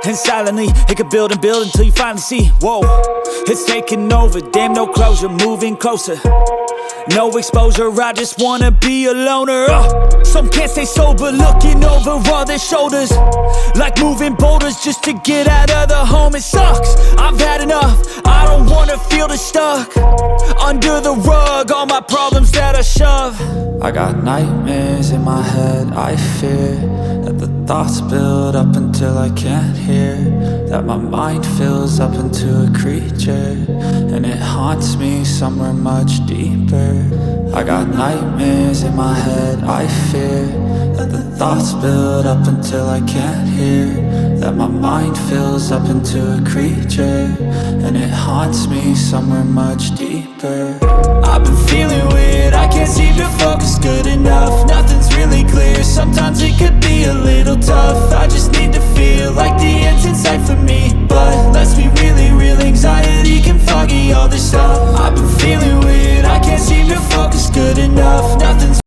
And silently, it could build and build until you finally see, whoa, it's taking over, damn no closure, moving closer. No exposure, I just wanna be a loner. Some can't stay sober, looking over all their shoulders, like moving boulders just to get out of the home. It sucks, I've had enough, I don't wanna feel the stuck under the rug, all my problems that I shove. I got nightmares in my head, I fear that the thoughts build up until I can't hear, that my mind fills up into a creature, and it haunts me somewhere much deeper. I got nightmares in my head, I fear that the thoughts build up until I can't hear, that my mind fills up into a creature, and it haunts me somewhere much deeper. I've been feeling weird, I can't seem to focus good enough, nothing's really clear, sometimes it could be a little tough. I just need to feel like the end's in sight for me, but let's be really real, anxiety can foggy all this stuff. I've been feeling weird, I can't seem to focus good enough, nothing's